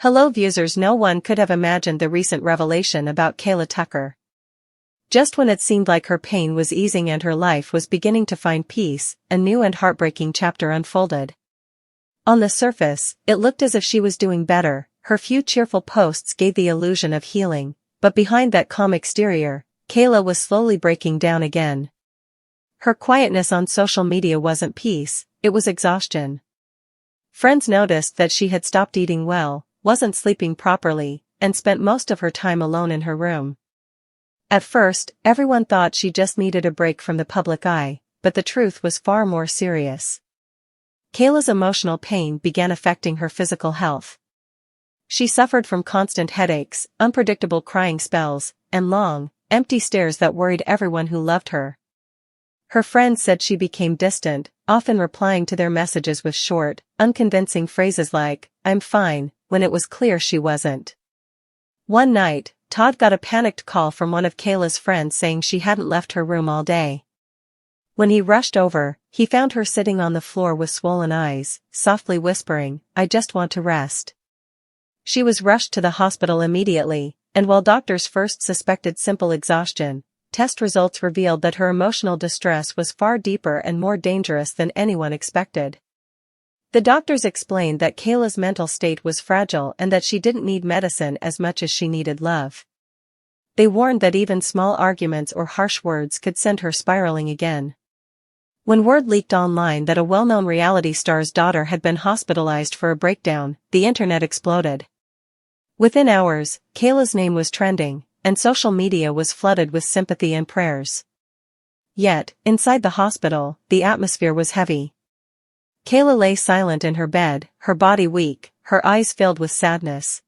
Hello viewers, no one could have imagined the recent revelation about Kaela Tucker. Just when it seemed like her pain was easing and her life was beginning to find peace, a new and heartbreaking chapter unfolded. On the surface, it looked as if she was doing better, her few cheerful posts gave the illusion of healing, but behind that calm exterior, Kaela was slowly breaking down again. Her quietness on social media wasn't peace, it was exhaustion. Friends noticed that she had stopped eating well, wasn't sleeping properly, and spent most of her time alone in her room. At first, everyone thought she just needed a break from the public eye, but the truth was far more serious. Kaela's emotional pain began affecting her physical health. She suffered from constant headaches, unpredictable crying spells, and long, empty stares that worried everyone who loved her. Her friends said she became distant, often replying to their messages with short, unconvincing phrases like, "I'm fine," when it was clear she wasn't. One night, Todd got a panicked call from one of Kaela's friends saying she hadn't left her room all day. When he rushed over, he found her sitting on the floor with swollen eyes, softly whispering, "I just want to rest." She was rushed to the hospital immediately, and while doctors first suspected simple exhaustion, test results revealed that her emotional distress was far deeper and more dangerous than anyone expected. The doctors explained that Kaela's mental state was fragile and that she didn't need medicine as much as she needed love. They warned that even small arguments or harsh words could send her spiraling again. When word leaked online that a well-known reality star's daughter had been hospitalized for a breakdown, the internet exploded. Within hours, Kaela's name was trending, and social media was flooded with sympathy and prayers. Yet, inside the hospital, the atmosphere was heavy. Kaela lay silent in her bed, her body weak, her eyes filled with sadness.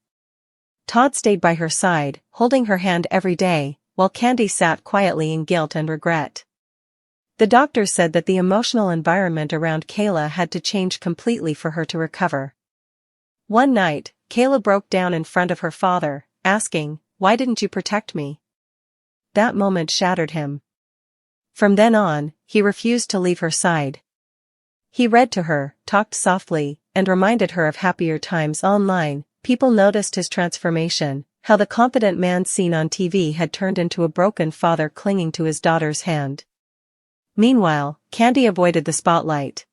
Todd stayed by her side, holding her hand every day, while Candy sat quietly in guilt and regret. The doctors said that the emotional environment around Kaela had to change completely for her to recover. One night, Kaela broke down in front of her father, asking, "Why didn't you protect me?" That moment shattered him. From then on, he refused to leave her side. He read to her, talked softly, and reminded her of happier times online. People noticed his transformation, how the confident man seen on TV had turned into a broken father clinging to his daughter's hand. Meanwhile, Candy avoided the spotlight.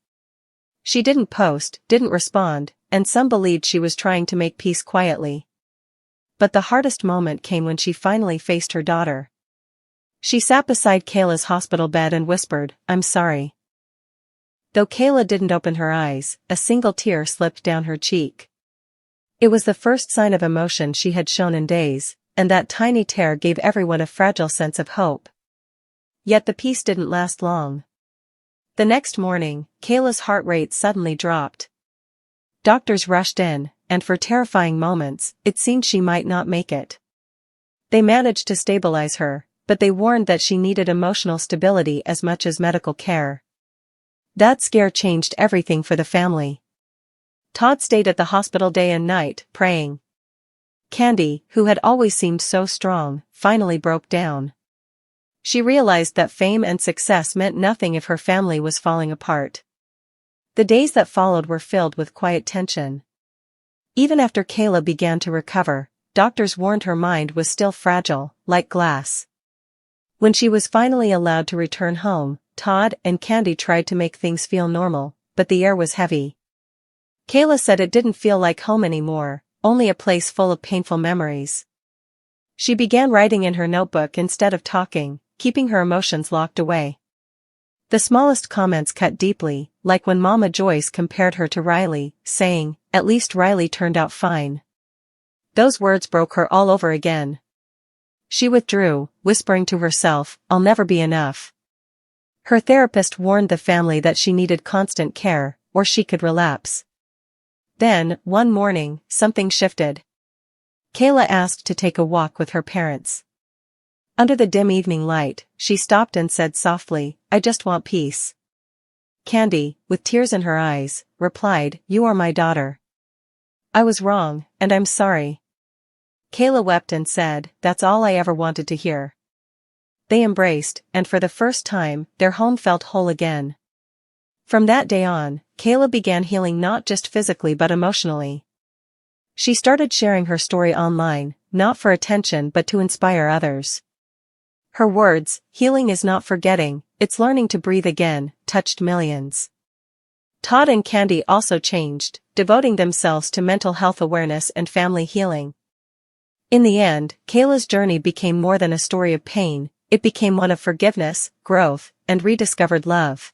She didn't post, didn't respond, and some believed she was trying to make peace quietly. But the hardest moment came when she finally faced her daughter. She sat beside Kaela's hospital bed and whispered, "I'm sorry." Though Kaela didn't open her eyes, a single tear slipped down her cheek. It was the first sign of emotion she had shown in days, and that tiny tear gave everyone a fragile sense of hope. Yet the peace didn't last long. The next morning, Kaela's heart rate suddenly dropped. Doctors rushed in, and for terrifying moments, it seemed she might not make it. They managed to stabilize her, but they warned that she needed emotional stability as much as medical care. That scare changed everything for the family. Todd stayed at the hospital day and night, praying. Candy, who had always seemed so strong, finally broke down. She realized that fame and success meant nothing if her family was falling apart. The days that followed were filled with quiet tension. Even after Kaela began to recover, doctors warned her mind was still fragile, like glass. When she was finally allowed to return home, Todd and Candy tried to make things feel normal, but the air was heavy. Kaela said it didn't feel like home anymore, only a place full of painful memories. She began writing in her notebook instead of talking, keeping her emotions locked away. The smallest comments cut deeply, like when Mama Joyce compared her to Riley, saying, "At least Riley turned out fine." Those words broke her all over again. She withdrew, whispering to herself, "I'll never be enough." Her therapist warned the family that she needed constant care, or she could relapse. Then, one morning, something shifted. Kaela asked to take a walk with her parents. Under the dim evening light, she stopped and said softly, "I just want peace." Candy, with tears in her eyes, replied, "You are my daughter. I was wrong, and I'm sorry." Kaela wept and said, "That's all I ever wanted to hear." They embraced, and for the first time, their home felt whole again. From that day on, Kaela began healing not just physically but emotionally. She started sharing her story online, not for attention but to inspire others. Her words, "Healing is not forgetting, it's learning to breathe again," touched millions. Todd and Candy also changed, devoting themselves to mental health awareness and family healing. In the end, Kaela's journey became more than a story of pain, it became one of forgiveness, growth, and rediscovered love.